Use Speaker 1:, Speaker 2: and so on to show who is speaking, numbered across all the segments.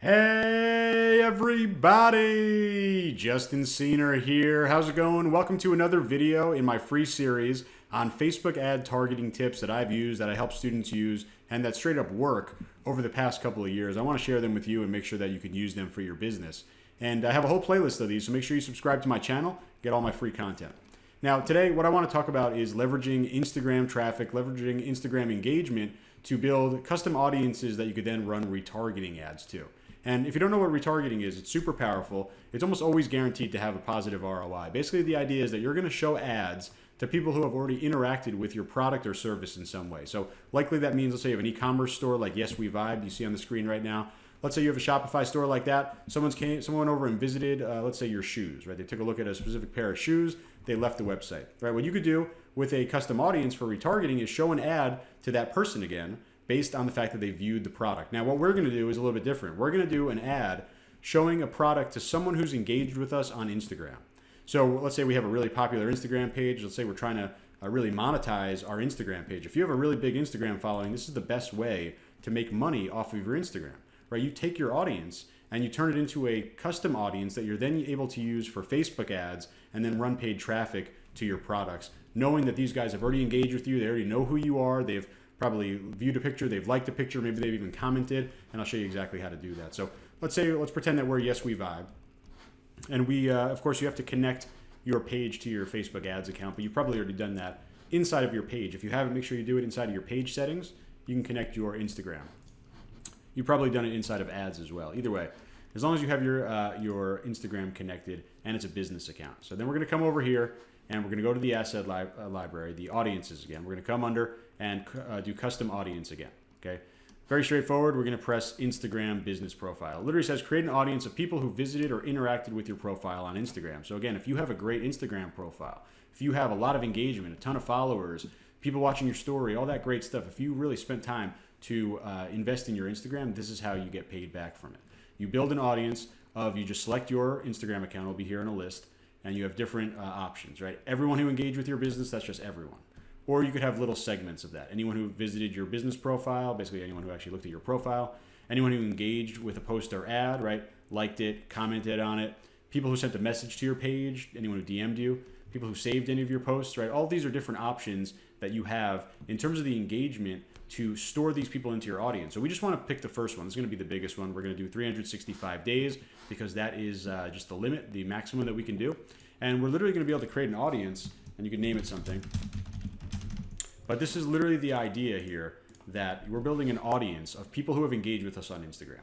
Speaker 1: Hey everybody! Justin Cena here. How's it going? Welcome to another video in my free series on Facebook ad targeting tips that I've used, that I help students use, and that straight up work over the past couple of years. I want to share them with you and make sure that you can use them for your business. And I have a whole playlist of these, so make sure you subscribe to my channel, get all my free content. Now, today, what I want to talk about is leveraging Instagram traffic, leveraging Instagram engagement to build custom audiences that you could then run retargeting ads to. And if you don't know what retargeting is, it's super powerful. It's almost always guaranteed to have a positive ROI. Basically, the idea is that you're going to show ads to people who have already interacted with your product or service in some way. So likely that means, let's say you have an e-commerce store like Yes We Vibe, you see on the screen right now. Let's say you have a Shopify store like that. Someone went over and visited, let's say your shoes, right? They took a look at a specific pair of shoes. They left the website, right? What you could do with a custom audience for retargeting is show an ad to that person again, based on the fact that they viewed the product. Now, what we're going to do is a little bit different. We're going to do an ad showing a product to someone who's engaged with us on Instagram. So let's say we have a really popular Instagram page. Let's say we're trying to really monetize our Instagram page. If you have a really big Instagram following, this is the best way to make money off of your Instagram, right? You take your audience and you turn it into a custom audience that you're then able to use for Facebook ads and then run paid traffic to your products, knowing that these guys have already engaged with you. They already know who you are. They've probably viewed a picture, they've liked a picture, maybe they've even commented, and I'll show you exactly how to do that. So let's pretend that we're Yes We Vibe, and of course, you have to connect your page to your Facebook ads account, but you've probably already done that inside of your page. If you haven't, make sure you do it inside of your page settings. You can connect your Instagram. You've probably done it inside of ads as well. Either way, as long as you have your Instagram connected and it's a business account. So then we're going to come over here and we're going to go to the asset library, the audiences again. We're going to come under and do custom audience again, okay? Very straightforward. We're going to press Instagram business profile. It literally says create an audience of people who visited or interacted with your profile on Instagram. So again, if you have a great Instagram profile, if you have a lot of engagement, a ton of followers, people watching your story, all that great stuff, if you really spent time to invest in your Instagram, this is how you get paid back from it. You build an audience you just select your Instagram account, it'll be here in a list, and you have different options, right? Everyone who engaged with your business, that's just everyone. Or you could have little segments of that. Anyone who visited your business profile, basically anyone who actually looked at your profile, anyone who engaged with a post or ad, right? Liked it, commented on it, people who sent a message to your page, anyone who DM'd you, people who saved any of your posts, right? All of these are different options that you have in terms of the engagement to store these people into your audience. So we just want to pick the first one. This is going to be the biggest one. We're going to do 365 days because that is just the limit, the maximum that we can do. And we're literally going to be able to create an audience, and you can name it something. But this is literally the idea here, that we're building an audience of people who have engaged with us on Instagram.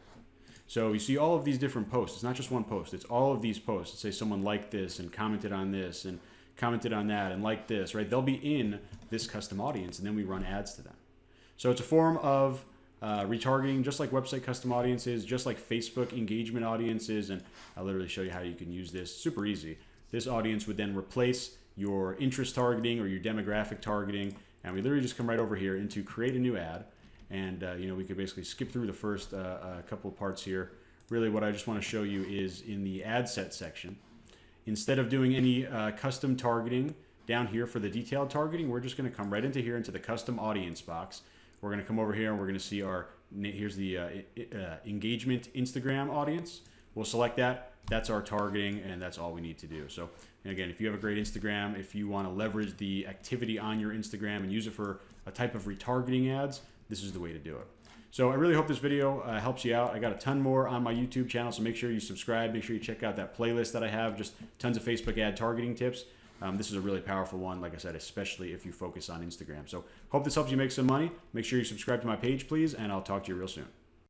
Speaker 1: So you see all of these different posts. It's not just one post. It's all of these posts. Let's say someone liked this and commented on this and commented on that and liked this, right? They'll be in this custom audience, and then we run ads to them. So it's a form of retargeting, just like website custom audiences, just like Facebook engagement audiences, and I'll literally show you how you can use this. Super easy. This audience would then replace your interest targeting or your demographic targeting, and we literally just come right over here into create a new ad, and we could basically skip through the first couple of parts here. Really what I just want to show you is in the ad set section, instead of doing any custom targeting down here for the detailed targeting, we're just going to come right into here into the custom audience box. We're going to come over here and we're going to see here's the engagement Instagram audience. We'll select that. That's our targeting, and that's all we need to do. So again, if you have a great Instagram, if you want to leverage the activity on your Instagram and use it for a type of retargeting ads, this is the way to do it. So I really hope this video helps you out. I got a ton more on my YouTube channel, so make sure you subscribe. Make sure you check out that playlist that I have, just tons of Facebook ad targeting tips. This is a really powerful one, like I said, especially if you focus on Instagram. So hope this helps you make some money. Make sure you subscribe to my page, please, and I'll talk to you real soon.